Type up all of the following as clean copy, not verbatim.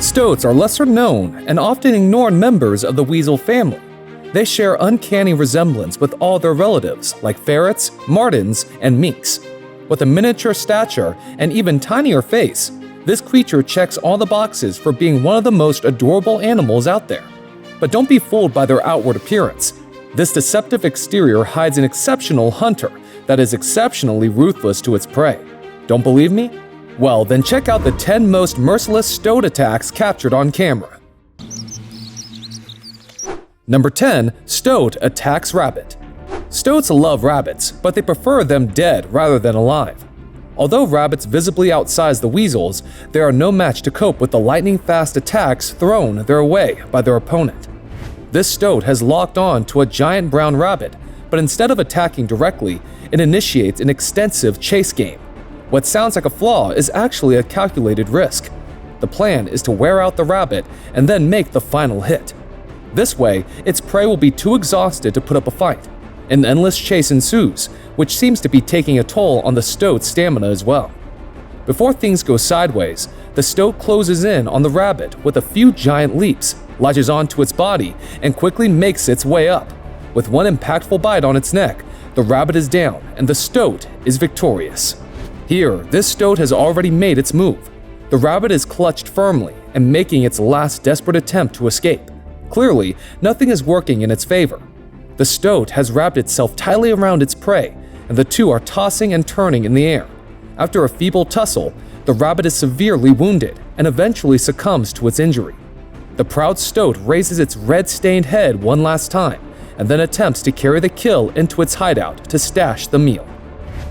Stoats are lesser known and often ignored members of the weasel family. They share uncanny resemblance with all their relatives like ferrets, martens, and minks. With a miniature stature and even tinier face, this creature checks all the boxes for being one of the most adorable animals out there. But don't be fooled by their outward appearance. This deceptive exterior hides an exceptional hunter that is exceptionally ruthless to its prey. Don't believe me? Well, then check out the 10 most merciless stoat attacks captured on camera. Number 10. Stoat attacks rabbit. Stoats love rabbits, but they prefer them dead rather than alive. Although rabbits visibly outsize the weasels, they are no match to cope with the lightning-fast attacks thrown their way by their opponent. This stoat has locked on to a giant brown rabbit, but instead of attacking directly, it initiates an extensive chase game. What sounds like a flaw is actually a calculated risk. The plan is to wear out the rabbit and then make the final hit. This way, its prey will be too exhausted to put up a fight. An endless chase ensues, which seems to be taking a toll on the stoat's stamina as well. Before things go sideways, the stoat closes in on the rabbit with a few giant leaps, latches onto its body, and quickly makes its way up. With one impactful bite on its neck, the rabbit is down and the stoat is victorious. Here, this stoat has already made its move. The rabbit is clutched firmly and making its last desperate attempt to escape. Clearly, nothing is working in its favor. The stoat has wrapped itself tightly around its prey, and the two are tossing and turning in the air. After a feeble tussle, the rabbit is severely wounded and eventually succumbs to its injury. The proud stoat raises its red-stained head one last time and then attempts to carry the kill into its hideout to stash the meal.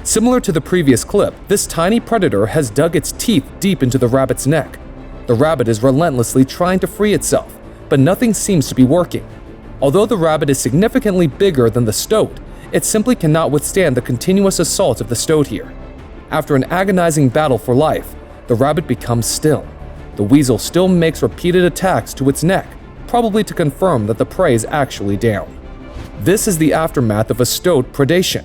Similar to the previous clip, this tiny predator has dug its teeth deep into the rabbit's neck. The rabbit is relentlessly trying to free itself, but nothing seems to be working. Although the rabbit is significantly bigger than the stoat, it simply cannot withstand the continuous assault of the stoat here. After an agonizing battle for life, the rabbit becomes still. The weasel still makes repeated attacks to its neck, probably to confirm that the prey is actually down. This is the aftermath of a stoat predation.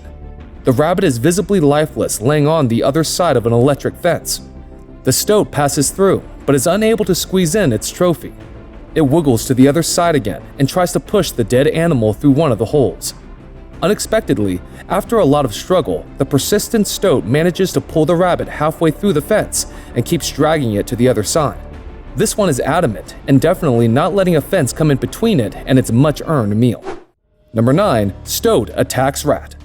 The rabbit is visibly lifeless, laying on the other side of an electric fence. The stoat passes through, but is unable to squeeze in its trophy. It wiggles to the other side again and tries to push the dead animal through one of the holes. Unexpectedly, after a lot of struggle, the persistent stoat manages to pull the rabbit halfway through the fence and keeps dragging it to the other side. This one is adamant and definitely not letting a fence come in between it and its much-earned meal. Number 9. Stoat attacks rat.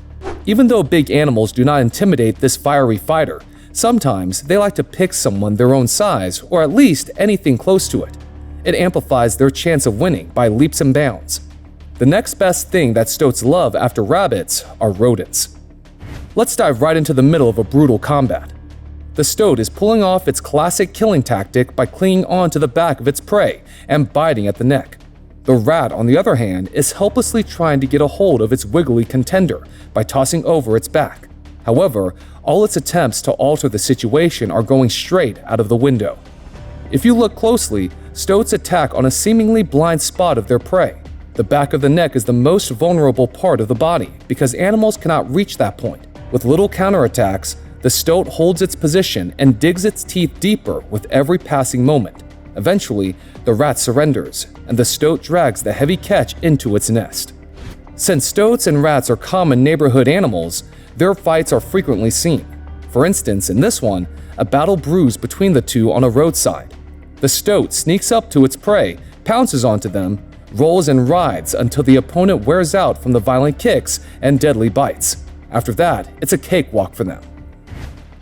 Even though big animals do not intimidate this fiery fighter, sometimes they like to pick someone their own size or at least anything close to it. It amplifies their chance of winning by leaps and bounds. The next best thing that stoats love after rabbits are rodents. Let's dive right into the middle of a brutal combat. The stoat is pulling off its classic killing tactic by clinging onto the back of its prey and biting at the neck. The rat, on the other hand, is helplessly trying to get a hold of its wiggly contender by tossing over its back. However, all its attempts to alter the situation are going straight out of the window. If you look closely, stoats attack on a seemingly blind spot of their prey. The back of the neck is the most vulnerable part of the body because animals cannot reach that point. With little counterattacks, the stoat holds its position and digs its teeth deeper with every passing moment. Eventually, the rat surrenders, and the stoat drags the heavy catch into its nest. Since stoats and rats are common neighborhood animals, their fights are frequently seen. For instance, in this one, a battle brews between the two on a roadside. The stoat sneaks up to its prey, pounces onto them, rolls and rides until the opponent wears out from the violent kicks and deadly bites. After that, it's a cakewalk for them.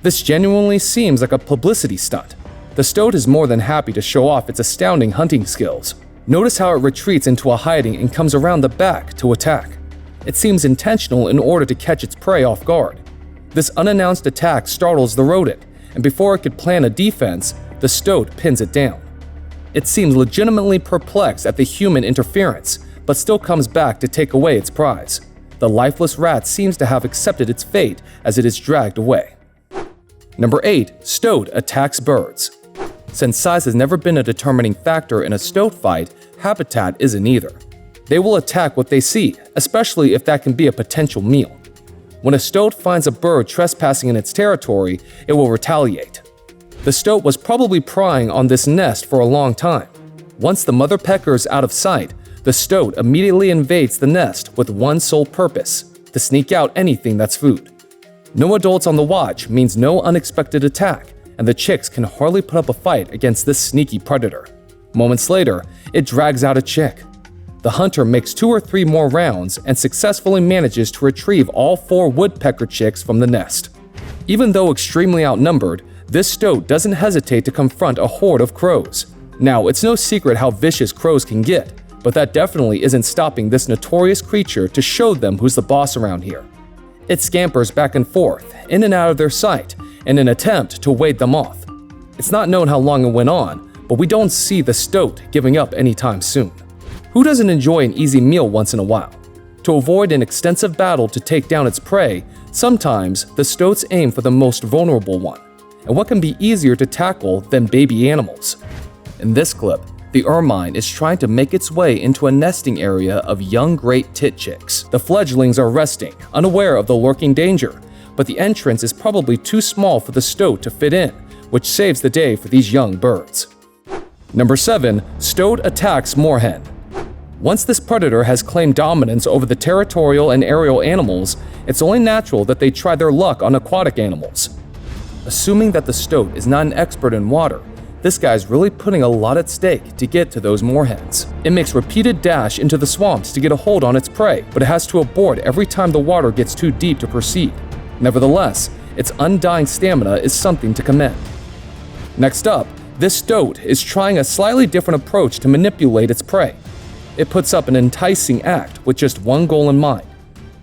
This genuinely seems like a publicity stunt. The stoat is more than happy to show off its astounding hunting skills. Notice how it retreats into a hiding and comes around the back to attack. It seems intentional in order to catch its prey off guard. This unannounced attack startles the rodent, and before it could plan a defense, the stoat pins it down. It seems legitimately perplexed at the human interference, but still comes back to take away its prize. The lifeless rat seems to have accepted its fate as it is dragged away. Number 8. Stoat attacks birds. Since size has never been a determining factor in a stoat fight, habitat isn't either. They will attack what they see, especially if that can be a potential meal. When a stoat finds a bird trespassing in its territory, it will retaliate. The stoat was probably prying on this nest for a long time. Once the mother pecker is out of sight, the stoat immediately invades the nest with one sole purpose: to sneak out anything that's food. No adults on the watch means no unexpected attack, and the chicks can hardly put up a fight against this sneaky predator. Moments later, it drags out a chick. The hunter makes 2 or 3 more rounds and successfully manages to retrieve all 4 woodpecker chicks from the nest. Even though extremely outnumbered, this stoat doesn't hesitate to confront a horde of crows. Now, it's no secret how vicious crows can get, but that definitely isn't stopping this notorious creature to show them who's the boss around here. It scampers back and forth, in and out of their sight, in an attempt to ward them off. It's not known how long it went on, but we don't see the stoat giving up anytime soon. Who doesn't enjoy an easy meal once in a while? To avoid an extensive battle to take down its prey, sometimes the stoats aim for the most vulnerable one. And what can be easier to tackle than baby animals? In this clip, the ermine is trying to make its way into a nesting area of young great tit chicks. The fledglings are resting, unaware of the lurking danger, but the entrance is probably too small for the stoat to fit in, which saves the day for these young birds. Number 7. Stoat attacks moorhen. Once this predator has claimed dominance over the territorial and aerial animals, it's only natural that they try their luck on aquatic animals. Assuming that the stoat is not an expert in water, this guy's really putting a lot at stake to get to those moorhens. It makes repeated dash into the swamps to get a hold on its prey, but it has to abort every time the water gets too deep to proceed. Nevertheless, its undying stamina is something to commend. Next up, this stoat is trying a slightly different approach to manipulate its prey. It puts up an enticing act with just one goal in mind: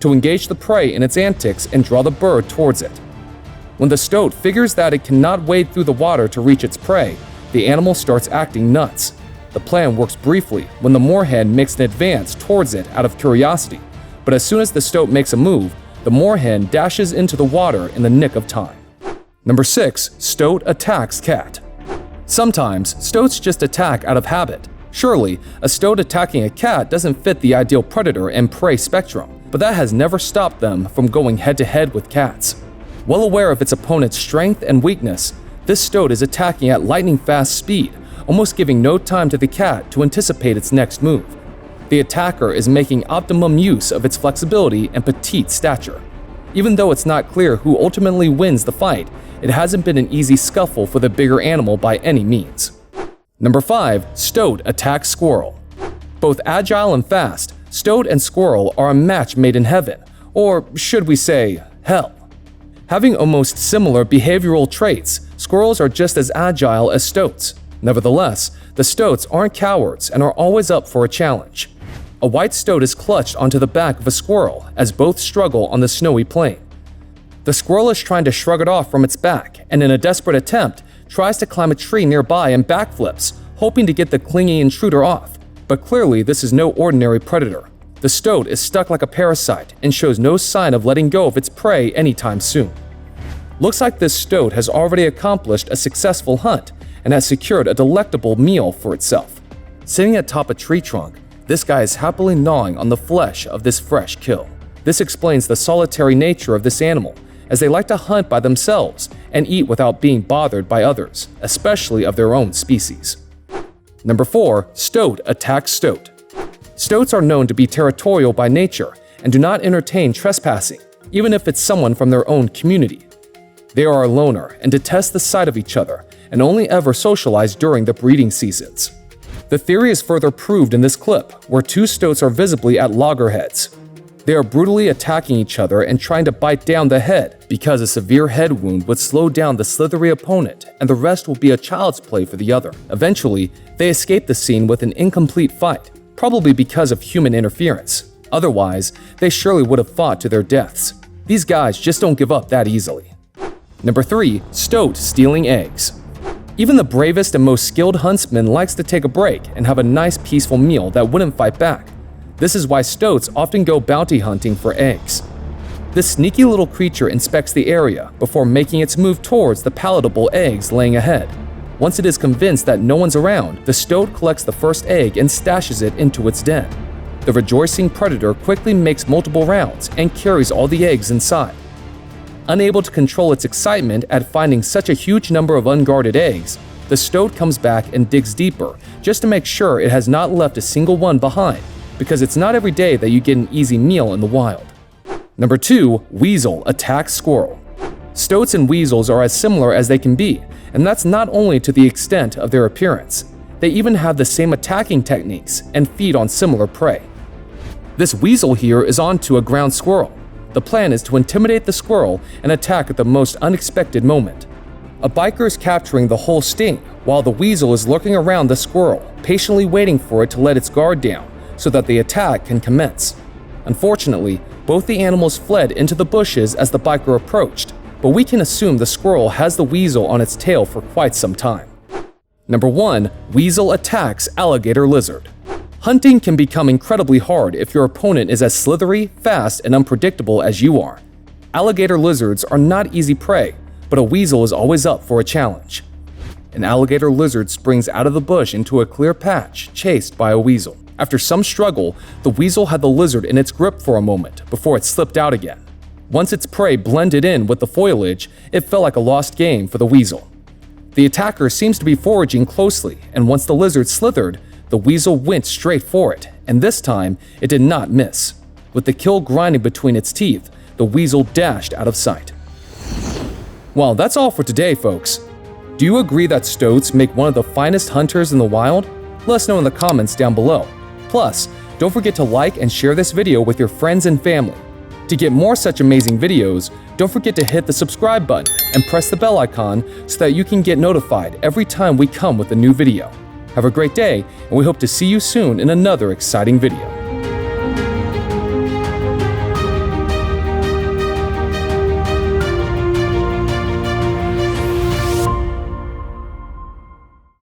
to engage the prey in its antics and draw the bird towards it. When the stoat figures that it cannot wade through the water to reach its prey, the animal starts acting nuts. The plan works briefly when the moorhen makes an advance towards it out of curiosity, but as soon as the stoat makes a move, the moorhen dashes into the water in the nick of time. Number 6. Stoat attacks cat. Sometimes, stoats just attack out of habit. Surely, a stoat attacking a cat doesn't fit the ideal predator and prey spectrum, but that has never stopped them from going head-to-head with cats. Well aware of its opponent's strength and weakness, this stoat is attacking at lightning-fast speed, almost giving no time to the cat to anticipate its next move. The attacker is making optimum use of its flexibility and petite stature. Even though it's not clear who ultimately wins the fight, it hasn't been an easy scuffle for the bigger animal by any means. Number 5. Stoat attacks squirrel. Both agile and fast, stoat and squirrel are a match made in heaven, or should we say, hell. Having almost similar behavioral traits, squirrels are just as agile as stoats. Nevertheless, the stoats aren't cowards and are always up for a challenge. A white stoat is clutched onto the back of a squirrel as both struggle on the snowy plain. The squirrel is trying to shrug it off from its back, and in a desperate attempt, tries to climb a tree nearby and backflips, hoping to get the clingy intruder off. But clearly, this is no ordinary predator. The stoat is stuck like a parasite and shows no sign of letting go of its prey anytime soon. Looks like this stoat has already accomplished a successful hunt and has secured a delectable meal for itself. Sitting atop a tree trunk, this guy is happily gnawing on the flesh of this fresh kill. This explains the solitary nature of this animal, as they like to hunt by themselves and eat without being bothered by others, especially of their own species. Number 4. Stoat attacks stoat. Stoats are known to be territorial by nature and do not entertain trespassing, even if it's someone from their own community. They are a loner and detest the sight of each other and only ever socialize during the breeding seasons. The theory is further proved in this clip, where 2 stoats are visibly at loggerheads. They are brutally attacking each other and trying to bite down the head, because a severe head wound would slow down the slithery opponent and the rest will be a child's play for the other. Eventually, they escape the scene with an incomplete fight, probably because of human interference. Otherwise, they surely would have fought to their deaths. These guys just don't give up that easily. Number 3. Stoat stealing eggs. Even the bravest and most skilled huntsman likes to take a break and have a nice peaceful meal that wouldn't fight back. This is why stoats often go bounty hunting for eggs. This sneaky little creature inspects the area before making its move towards the palatable eggs laying ahead. Once it is convinced that no one's around, the stoat collects the first egg and stashes it into its den. The rejoicing predator quickly makes multiple rounds and carries all the eggs inside. Unable to control its excitement at finding such a huge number of unguarded eggs, the stoat comes back and digs deeper just to make sure it has not left a single one behind, because it's not every day that you get an easy meal in the wild. Number 2. Weasel attacks squirrel. Stoats and weasels are as similar as they can be, and that's not only to the extent of their appearance. They even have the same attacking techniques and feed on similar prey. This weasel here is onto a ground squirrel. The plan is to intimidate the squirrel and attack at the most unexpected moment. A biker is capturing the whole sting, while the weasel is lurking around the squirrel, patiently waiting for it to let its guard down so that the attack can commence. Unfortunately, both the animals fled into the bushes as the biker approached, but we can assume the squirrel has the weasel on its tail for quite some time. Number 1. Weasel attacks alligator lizard. Hunting can become incredibly hard if your opponent is as slithery, fast, and unpredictable as you are. Alligator lizards are not easy prey, but a weasel is always up for a challenge. An alligator lizard springs out of the bush into a clear patch, chased by a weasel. After some struggle, the weasel had the lizard in its grip for a moment before it slipped out again. Once its prey blended in with the foliage, it felt like a lost game for the weasel. The attacker seems to be foraging closely, and once the lizard slithered, the weasel went straight for it, and this time, it did not miss. With the kill grinding between its teeth, the weasel dashed out of sight. Well, that's all for today, folks. Do you agree that stoats make one of the finest hunters in the wild? Let us know in the comments down below. Plus, don't forget to like and share this video with your friends and family. To get more such amazing videos, don't forget to hit the subscribe button and press the bell icon so that you can get notified every time we come with a new video. Have a great day, and we hope to see you soon in another exciting video.